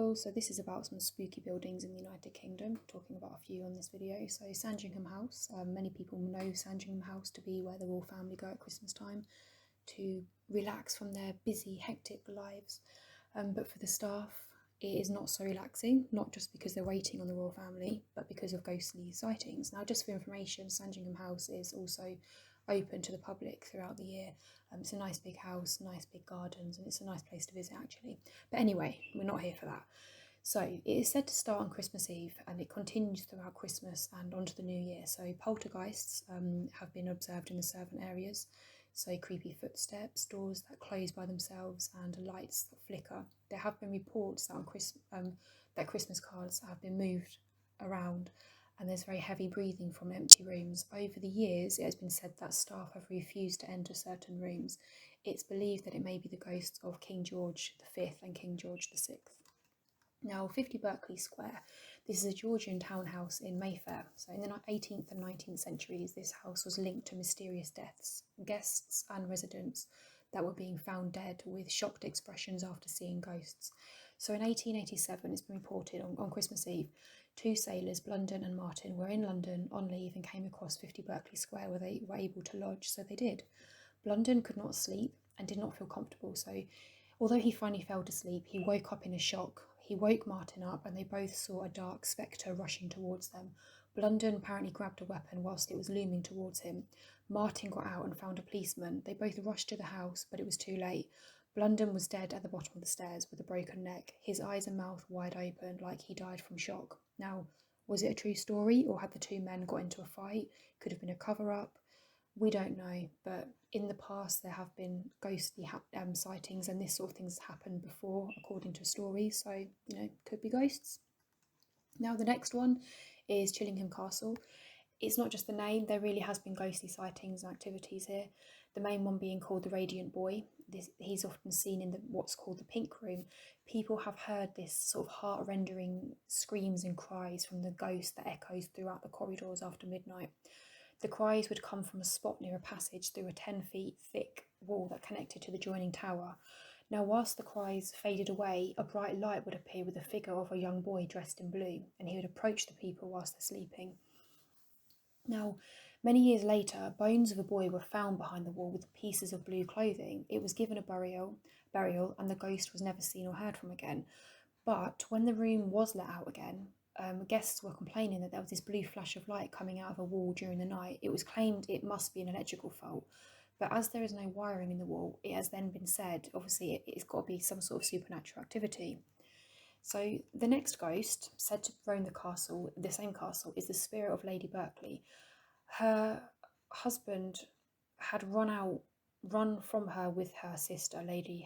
Castle. So this is about some spooky buildings in the United Kingdom, talking about a few on this video. So Sanjim House, many people know Sanjim House to be where the royal family go at Christmas time to relax from their busy, hectic lives. But for the staff, it is not so relaxing, not just because they're waiting on the royal family, but because of ghostly sightings. Now, just for information, Sanjingham House is also open to the public throughout the year. It's a nice big house, nice big gardens, and it's a nice place to visit actually. But anyway, we're not here for that. So it is said to start on Christmas Eve and it continues throughout Christmas and onto the New Year. So poltergeists have been observed in the servant areas. So creepy footsteps, doors that close by themselves, and lights that flicker. There have been reports that that Christmas cards have been moved around, and there's very heavy breathing from empty rooms. Over the years, it has been said that staff have refused to enter certain rooms. It's believed that it may be the ghosts of King George V and King George VI. Now, 50 Berkeley Square. This is a Georgian townhouse in Mayfair. So in the 18th and 19th centuries, this house was linked to mysterious deaths, guests and residents that were being found dead with shocked expressions after seeing ghosts. So in 1887, it's been reported on Christmas Eve, two sailors, Blunden and Martin, were in London on leave and came across 50 Berkeley Square where they were able to lodge, so they did. Blunden could not sleep and did not feel comfortable, so although he finally fell to sleep, he woke up in a shock. He woke Martin up and they both saw a dark spectre rushing towards them. Blunden apparently grabbed a weapon whilst it was looming towards him. Martin got out and found a policeman. They both rushed to the house, but it was too late. Blunden was dead at the bottom of the stairs with a broken neck, his eyes and mouth wide open like he died from shock. Now, was it a true story or had the two men got into a fight? Could have been a cover-up. We don't know, but in the past there have been ghostly sightings, and this sort of thing's happened before, according to stories, so, could be ghosts. Now, the next one is Chillingham Castle. It's not just the name, there really has been ghostly sightings and activities here. The main one being called the Radiant Boy. He's often seen in what's called the Pink Room. People have heard this sort of heart-rending screams and cries from the ghost that echoes throughout the corridors after midnight. The cries would come from a spot near a passage through a 10 feet thick wall that connected to the joining tower. Now, whilst the cries faded away, a bright light would appear with the figure of a young boy dressed in blue, and he would approach the people whilst they're sleeping. Now, many years later, bones of a boy were found behind the wall with pieces of blue clothing. It was given a burial, and the ghost was never seen or heard from again. But when the room was let out again, guests were complaining that there was this blue flash of light coming out of a wall during the night. It was claimed it must be an electrical fault, but as there is no wiring in the wall, it has then been said, obviously it's got to be some sort of supernatural activity. So the next ghost, said to roam the same castle, is the spirit of Lady Berkeley. Her husband had run from her with her sister, Lady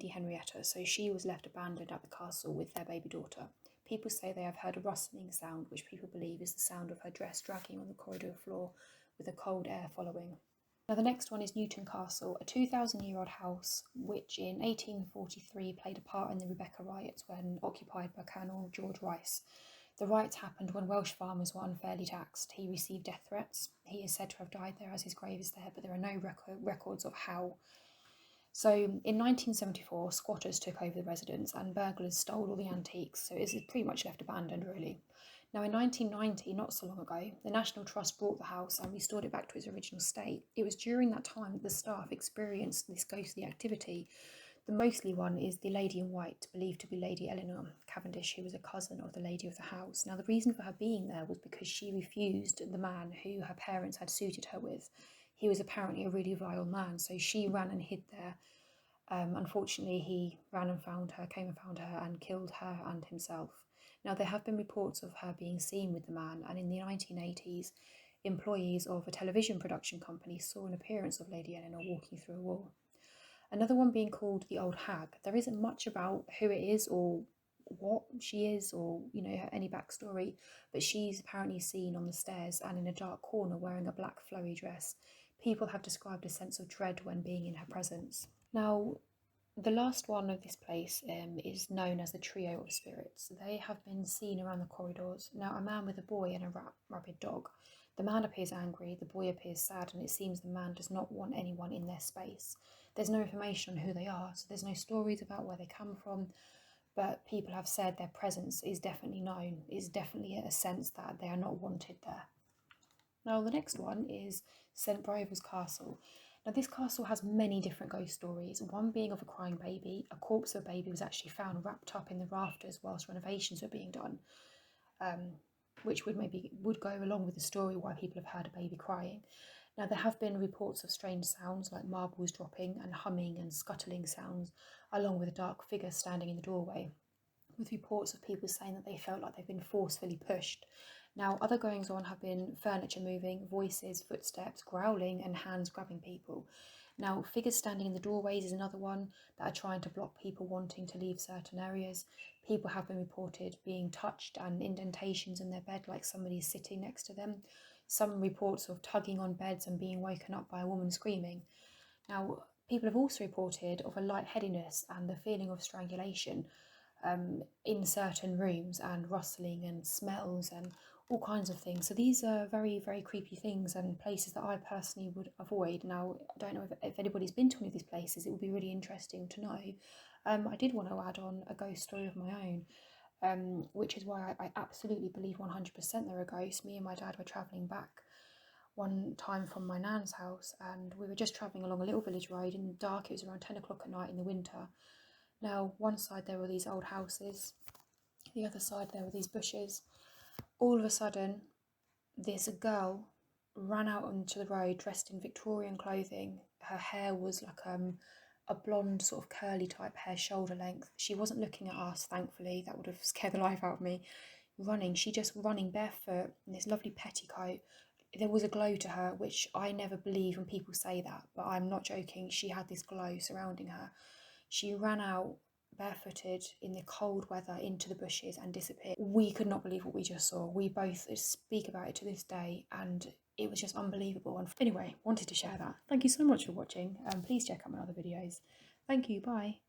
Henrietta, so she was left abandoned at the castle with their baby daughter. People say they have heard a rustling sound, which people believe is the sound of her dress dragging on the corridor floor with a cold air following. Now, the next one is Newton Castle, a 2,000-year-old house which in 1843 played a part in the Rebecca riots when occupied by Colonel George Rice. The riots happened when Welsh farmers were unfairly taxed. He received death threats. He is said to have died there, as his grave is there, but there are no records of how. So in 1974, squatters took over the residence and burglars stole all the antiques, so it's pretty much left abandoned, really. Now, in 1990, not so long ago, the National Trust bought the house and restored it back to its original state. It was during that time that the staff experienced this ghostly activity. The mostly one is the Lady in White, believed to be Lady Eleanor Cavendish, who was a cousin of the lady of the house. Now, the reason for her being there was because she refused the man who her parents had suited her with. He was apparently a really vile man, so she ran and hid there. Unfortunately, he came and found her and killed her and himself. Now, there have been reports of her being seen with the man, and in the 1980s, employees of a television production company saw an appearance of Lady Eleanor walking through a wall. Another one being called the Old Hag. There isn't much about who it is or what she is or, any backstory, but she's apparently seen on the stairs and in a dark corner wearing a black flowy dress. People have described a sense of dread when being in her presence. Now, the last one of this place is known as the Trio of Spirits. They have been seen around the corridors. Now, a man with a boy and a rabid dog. The man appears angry, the boy appears sad, and it seems the man does not want anyone in their space. There's no information on who they are, so there's no stories about where they come from, but people have said their presence is definitely known, is definitely a sense that they are not wanted there. Now the next one is St Briav's Castle. Now this castle has many different ghost stories, one being of a crying baby. A corpse of a baby was actually found wrapped up in the rafters whilst renovations were being done, which would go along with the story why people have heard a baby crying. Now there have been reports of strange sounds like marbles dropping and humming and scuttling sounds, along with a dark figure standing in the doorway, with reports of people saying that they felt like they've been forcefully pushed. Now, other goings on have been furniture moving, voices, footsteps, growling, and hands grabbing people. Now, figures standing in the doorways is another one that are trying to block people wanting to leave certain areas. People have been reported being touched and indentations in their bed like somebody is sitting next to them. Some reports of tugging on beds and being woken up by a woman screaming. Now, people have also reported of a lightheadedness and the feeling of strangulation in certain rooms, and rustling and smells and all kinds of things. So these are very, very creepy things and places that I personally would avoid. Now, I don't know if anybody's been to any of these places. It would be really interesting to know. I did want to add on a ghost story of my own, which is why I absolutely believe 100% there are ghosts. Me and my dad were travelling back one time from my nan's house, and we were just travelling along a little village road in the dark. It was around 10 o'clock at night in the winter. Now, one side there were these old houses, the other side there were these bushes. All of a sudden, this girl ran out onto the road dressed in Victorian clothing. Her hair was like a blonde sort of curly type hair, shoulder length. She wasn't looking at us, thankfully. That would have scared the life out of me. She just running barefoot in this lovely petticoat. There was a glow to her, which I never believe when people say that, but I'm not joking. She had this glow surrounding her. She ran out barefooted in the cold weather into the bushes and disappeared. We could not believe what we just saw. We both speak about it to this day, and it was just unbelievable. And anyway, wanted to share that. Thank you so much for watching. Please check out my other videos. Thank you. Bye.